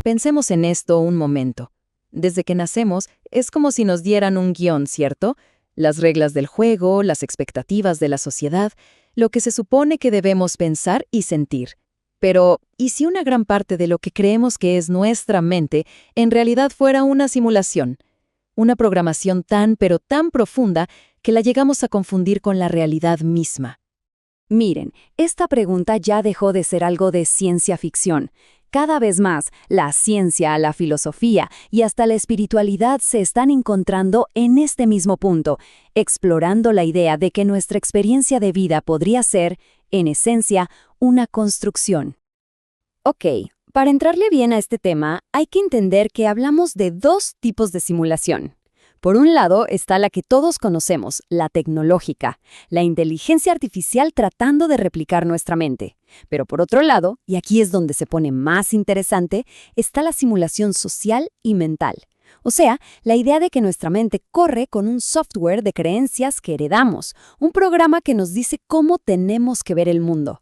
Pensemos en esto un momento. Desde que nacemos, es como si nos dieran un guión, ¿cierto? Las reglas del juego, las expectativas de la sociedad, lo que se supone que debemos pensar y sentir. Pero, ¿y si una gran parte de lo que creemos que es nuestra mente en realidad fuera una simulación? Una programación tan pero tan profunda que la llegamos a confundir con la realidad misma. Miren, esta pregunta ya dejó de ser algo de ciencia ficción. Cada vez más, la ciencia, la filosofía y hasta la espiritualidad se están encontrando en este mismo punto, explorando la idea de que nuestra experiencia de vida podría ser, en esencia, una construcción. Ok, para entrarle bien a este tema, hay que entender que hablamos de dos tipos de simulación. Por un lado está la que todos conocemos, la tecnológica, la inteligencia artificial tratando de replicar nuestra mente. Pero por otro lado, y aquí es donde se pone más interesante, está la simulación social y mental. O sea, la idea de que nuestra mente corre con un software de creencias que heredamos, un programa que nos dice cómo tenemos que ver el mundo.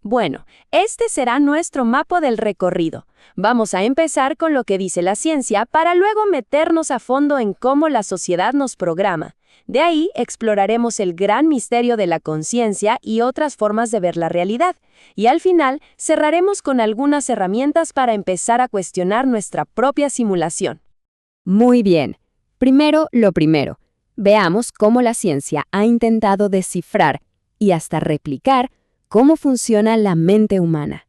Bueno, este será nuestro mapa del recorrido. Vamos a empezar con lo que dice la ciencia para luego meternos a fondo en cómo la sociedad nos programa. De ahí exploraremos el gran misterio de la conciencia y otras formas de ver la realidad. Y al final cerraremos con algunas herramientas para empezar a cuestionar nuestra propia simulación. Muy bien. Primero, lo primero. Veamos cómo la ciencia ha intentado descifrar y hasta replicar cómo funciona la mente humana.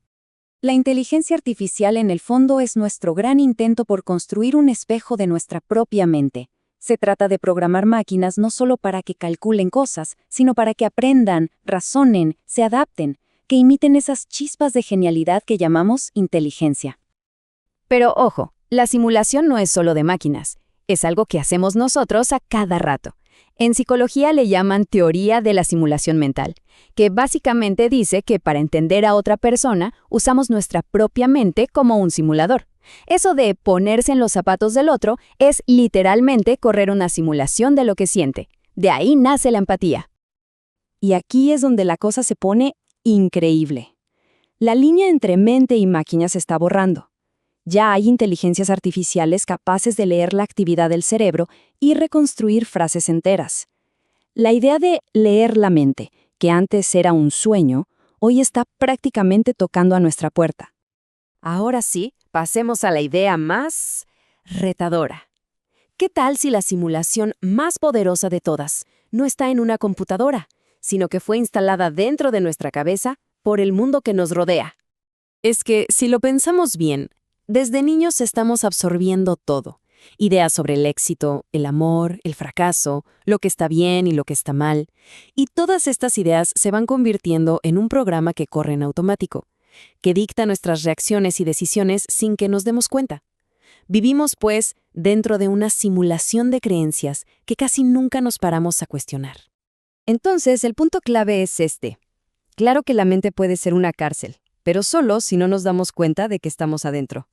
La inteligencia artificial en el fondo es nuestro gran intento por construir un espejo de nuestra propia mente. Se trata de programar máquinas no solo para que calculen cosas, sino para que aprendan, razonen, se adapten, que imiten esas chispas de genialidad que llamamos inteligencia. Pero ojo, la simulación no es solo de máquinas, es algo que hacemos nosotros a cada rato. En psicología le llaman teoría de la simulación mental, que básicamente dice que para entender a otra persona usamos nuestra propia mente como un simulador. Eso de ponerse en los zapatos del otro es literalmente correr una simulación de lo que siente. De ahí nace la empatía. Y aquí es donde la cosa se pone increíble. La línea entre mente y máquina se está borrando. Ya hay inteligencias artificiales capaces de leer la actividad del cerebro y reconstruir frases enteras. La idea de leer la mente, que antes era un sueño, hoy está prácticamente tocando a nuestra puerta. Ahora sí, pasemos a la idea más retadora. ¿Qué tal si la simulación más poderosa de todas no está en una computadora, sino que fue instalada dentro de nuestra cabeza por el mundo que nos rodea? Es que, si lo pensamos bien, desde niños estamos absorbiendo todo. Ideas sobre el éxito, el amor, el fracaso, lo que está bien y lo que está mal. Y todas estas ideas se van convirtiendo en un programa que corre en automático, que dicta nuestras reacciones y decisiones sin que nos demos cuenta. Vivimos, pues, dentro de una simulación de creencias que casi nunca nos paramos a cuestionar. Entonces, el punto clave es este. Claro que la mente puede ser una cárcel, pero solo si no nos damos cuenta de que estamos adentro.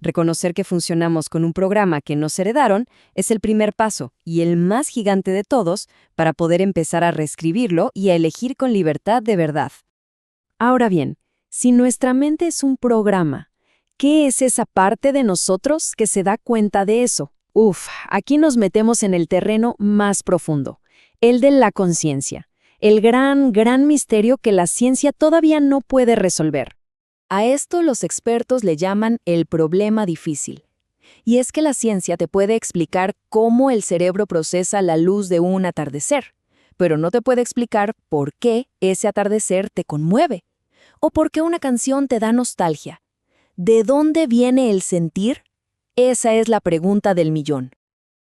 Reconocer que funcionamos con un programa que nos heredaron es el primer paso y el más gigante de todos para poder empezar a reescribirlo y a elegir con libertad de verdad. Ahora bien, si nuestra mente es un programa, ¿qué es esa parte de nosotros que se da cuenta de eso? Aquí nos metemos en el terreno más profundo, el de la conciencia, el gran misterio que la ciencia todavía no puede resolver. A esto los expertos le llaman el problema difícil. Y es que la ciencia te puede explicar cómo el cerebro procesa la luz de un atardecer, pero no te puede explicar por qué ese atardecer te conmueve, o por qué una canción te da nostalgia. ¿De dónde viene el sentir? Esa es la pregunta del millón.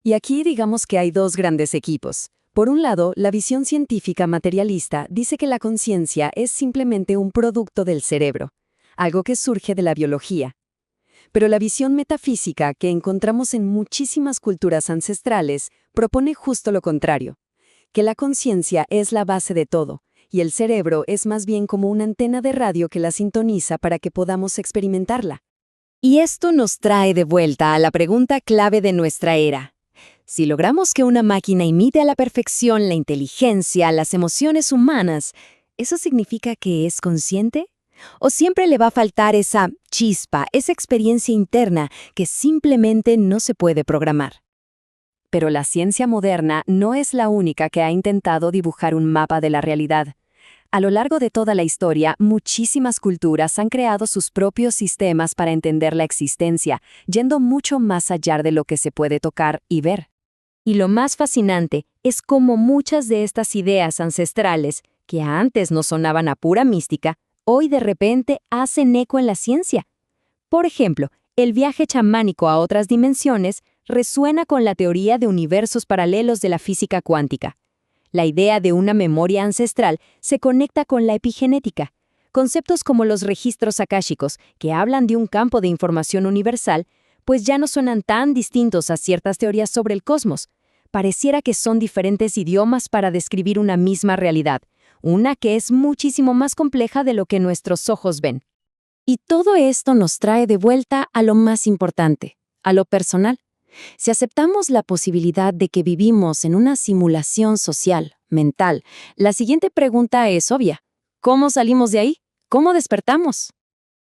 Y aquí digamos que hay dos grandes equipos. Por un lado, la visión científica materialista dice que la conciencia es simplemente un producto del cerebro, algo que surge de la biología. Pero la visión metafísica que encontramos en muchísimas culturas ancestrales propone justo lo contrario, que la conciencia es la base de todo, y el cerebro es más bien como una antena de radio que la sintoniza para que podamos experimentarla. Y esto nos trae de vuelta a la pregunta clave de nuestra era. Si logramos que una máquina imite a la perfección la inteligencia, las emociones humanas, ¿eso significa que es consciente? ¿O siempre le va a faltar esa chispa, esa experiencia interna que simplemente no se puede programar? Pero la ciencia moderna no es la única que ha intentado dibujar un mapa de la realidad. A lo largo de toda la historia, muchísimas culturas han creado sus propios sistemas para entender la existencia, yendo mucho más allá de lo que se puede tocar y ver. Y lo más fascinante es cómo muchas de estas ideas ancestrales, que antes nos sonaban a pura mística, hoy de repente hacen eco en la ciencia. Por ejemplo, el viaje chamánico a otras dimensiones resuena con la teoría de universos paralelos de la física cuántica. La idea de una memoria ancestral se conecta con la epigenética. Conceptos como los registros akáshicos, que hablan de un campo de información universal, pues ya no suenan tan distintos a ciertas teorías sobre el cosmos. Pareciera que son diferentes idiomas para describir una misma realidad, una que es muchísimo más compleja de lo que nuestros ojos ven. Y todo esto nos trae de vuelta a lo más importante, a lo personal. Si aceptamos la posibilidad de que vivimos en una simulación social, mental, la siguiente pregunta es obvia. ¿Cómo salimos de ahí? ¿Cómo despertamos?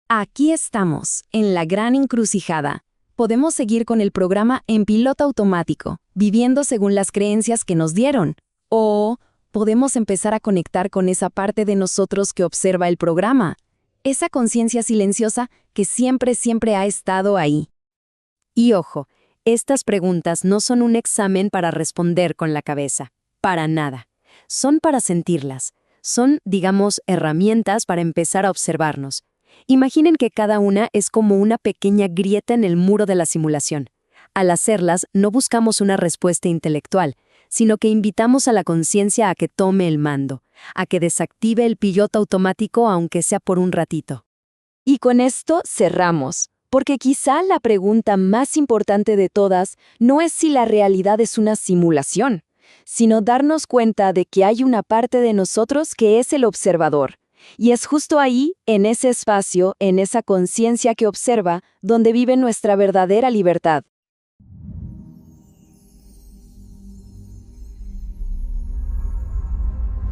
Aquí estamos, en la gran encrucijada. Podemos seguir con el programa en piloto automático, viviendo según las creencias que nos dieron. O podemos empezar a conectar con esa parte de nosotros que observa el programa. Esa conciencia silenciosa que siempre ha estado ahí. Y ojo, estas preguntas no son un examen para responder con la cabeza, para nada. Son para sentirlas. Son, digamos, herramientas para empezar a observarnos. Imaginen que cada una es como una pequeña grieta en el muro de la simulación. Al hacerlas, no buscamos una respuesta intelectual, sino que invitamos a la conciencia a que tome el mando, a que desactive el piloto automático aunque sea por un ratito. Y con esto cerramos. Porque quizá la pregunta más importante de todas no es si la realidad es una simulación, sino darnos cuenta de que hay una parte de nosotros que es el observador. Y es justo ahí, en ese espacio, en esa conciencia que observa, donde vive nuestra verdadera libertad.